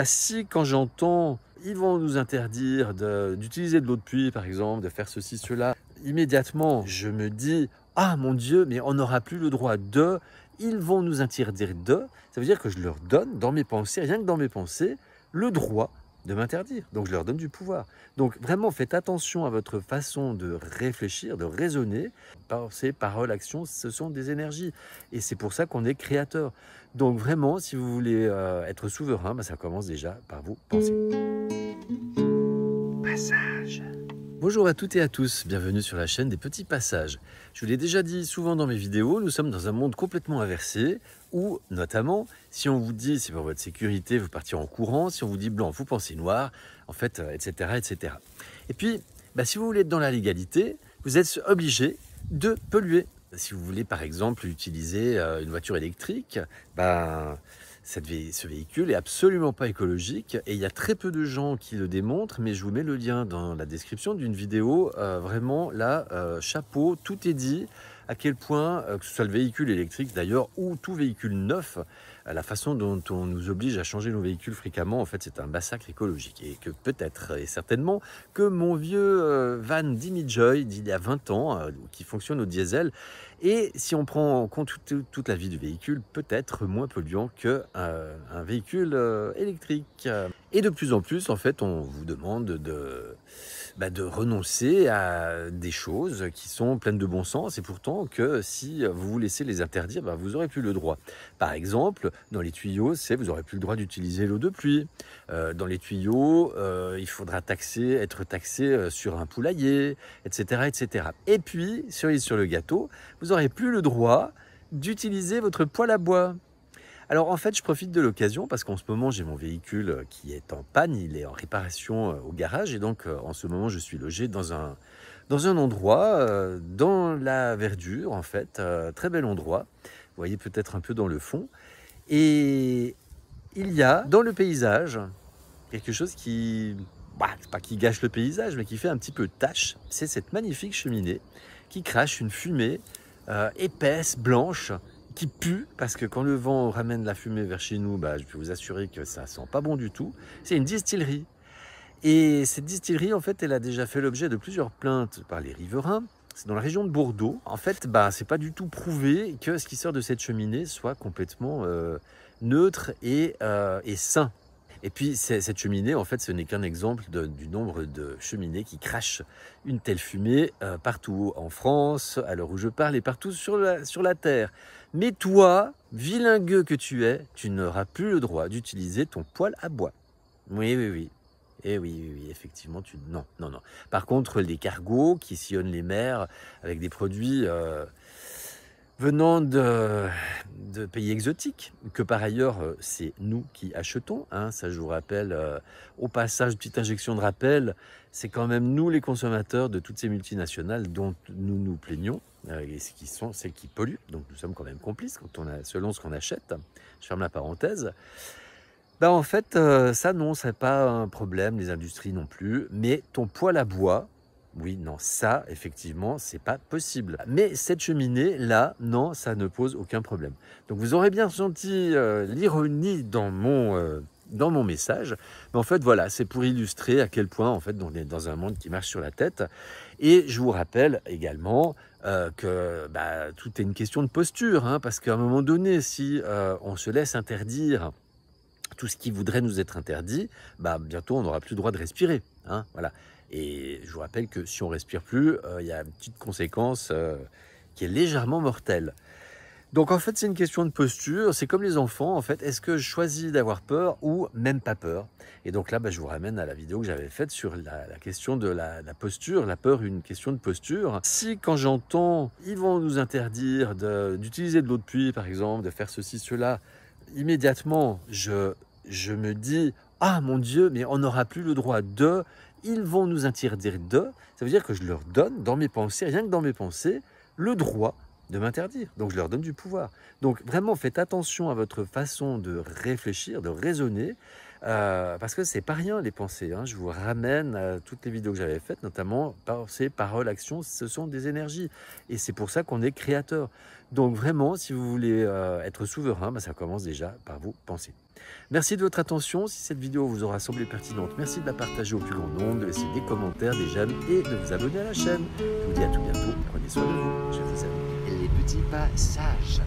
Si quand j'entends, ils vont nous interdire d'utiliser de l'eau de pluie, par exemple, de faire ceci, cela, immédiatement, je me dis, ah mon Dieu, mais on n'aura plus le droit de, ils vont nous interdire de, ça veut dire que je leur donne, dans mes pensées, rien que dans mes pensées, le droit de m'interdire. Donc je leur donne du pouvoir. Donc vraiment, faites attention à votre façon de réfléchir, de raisonner. Pensée, parole, action, ce sont des énergies. Et c'est pour ça qu'on est créateur. Donc vraiment, si vous voulez être souverain, ça commence déjà par vous penser. Passage. Bonjour à toutes et à tous, bienvenue sur la chaîne des petits passages. Je vous l'ai déjà dit souvent dans mes vidéos, nous sommes dans un monde complètement inversé où, notamment, si on vous dit c'est pour votre sécurité, vous partiez en courant, si on vous dit blanc, vous pensez noir, en fait, etc., etc. Et puis, si vous voulez être dans la légalité, vous êtes obligé de polluer. Si vous voulez, par exemple, utiliser une voiture électrique, ce véhicule est absolument pas écologique et il y a très peu de gens qui le démontrent, mais je vous mets le lien dans la description d'une vidéo. Vraiment, là, chapeau, tout est dit. À quel point, que ce soit le véhicule électrique d'ailleurs, ou tout véhicule neuf, la façon dont on nous oblige à changer nos véhicules fréquemment, en fait, c'est un massacre écologique. Et que peut-être, et certainement, que mon vieux van Dimi Joy d'il y a 20 ans, qui fonctionne au diesel, et si on prend en compte toute la vie du véhicule, peut-être moins polluant qu'un véhicule électrique. Et de plus en plus, en fait, on vous demande de renoncer à des choses qui sont pleines de bon sens, et pourtant que si vous vous laissez les interdire, vous n'aurez plus le droit. Par exemple, dans les tuyaux, vous n'aurez plus le droit d'utiliser l'eau de pluie. Dans les tuyaux, il faudra être taxé sur un poulailler, etc., etc. Et puis, cerise sur le gâteau, vous n'aurez plus le droit d'utiliser votre poêle à bois. Alors en fait, je profite de l'occasion parce qu'en ce moment, j'ai mon véhicule qui est en panne, il est en réparation au garage, et donc en ce moment, je suis logé dans un endroit, dans la verdure en fait, très bel endroit, vous voyez peut-être un peu dans le fond, et il y a dans le paysage quelque chose qui, pas qui gâche le paysage, mais qui fait un petit peu tache. C'est cette magnifique cheminée qui crache une fumée épaisse, blanche, qui pue, parce que quand le vent ramène la fumée vers chez nous, je peux vous assurer que ça sent pas bon du tout. C'est une distillerie. Et cette distillerie, en fait, elle a déjà fait l'objet de plusieurs plaintes par les riverains. C'est dans la région de Bordeaux. En fait, c'est pas du tout prouvé que ce qui sort de cette cheminée soit complètement neutre et sain. Et puis cette cheminée, en fait, ce n'est qu'un exemple du nombre de cheminées qui crachent une telle fumée partout en France, à l'heure où je parle, et partout sur la Terre. Mais toi, vilain gueux que tu es, tu n'auras plus le droit d'utiliser ton poêle à bois. Oui, oui, oui. Eh oui, oui, oui, effectivement, non, non, non. Par contre, les cargos qui sillonnent les mers avec des produits venant de pays exotiques, que par ailleurs, c'est nous qui achetons. Ça, je vous rappelle, au passage, petite injection de rappel, c'est quand même nous les consommateurs de toutes ces multinationales dont nous nous plaignons, et qui sont celles qui polluent. Donc nous sommes quand même complices selon ce qu'on achète. Je ferme la parenthèse. En fait, ça non, c'est pas un problème, les industries non plus, mais ton poêle à bois, oui, non, ça, effectivement, c'est pas possible. Mais cette cheminée, là, non, ça ne pose aucun problème. Donc vous aurez bien senti l'ironie dans mon message. Mais en fait, voilà, c'est pour illustrer à quel point, en fait, on est dans un monde qui marche sur la tête. Et je vous rappelle également que tout est une question de posture, parce qu'à un moment donné, si on se laisse interdire tout ce qui voudrait nous être interdit, bientôt on n'aura plus le droit de respirer. Voilà. Et je vous rappelle que si on ne respire plus, il y a une petite conséquence qui est légèrement mortelle. Donc en fait, c'est une question de posture. C'est comme les enfants, en fait. Est-ce que je choisis d'avoir peur ou même pas peur? Et donc là, je vous ramène à la vidéo que j'avais faite sur la question de la posture. La peur, une question de posture. Si quand j'entends, ils vont nous interdire d'utiliser de l'eau de pluie, par exemple, de faire ceci, cela, immédiatement, je me dis, ah mon Dieu, mais on n'aura plus le droit de, ils vont nous interdire de, ça veut dire que je leur donne, dans mes pensées, rien que dans mes pensées, le droit de m'interdire. Donc je leur donne du pouvoir. Donc vraiment, faites attention à votre façon de réfléchir, de raisonner, parce que c'est pas rien les pensées. Je vous ramène à toutes les vidéos que j'avais faites, notamment pensée, parole, action, ce sont des énergies. Et c'est pour ça qu'on est créateur. Donc vraiment, si vous voulez être souverain, ça commence déjà par vous penser. Merci de votre attention. Si cette vidéo vous aura semblé pertinente, merci de la partager au plus grand nombre, de laisser des commentaires, des j'aime et de vous abonner à la chaîne. Je vous dis à tout bientôt. Prenez soin de vous. Je vous aime. Les petits passages.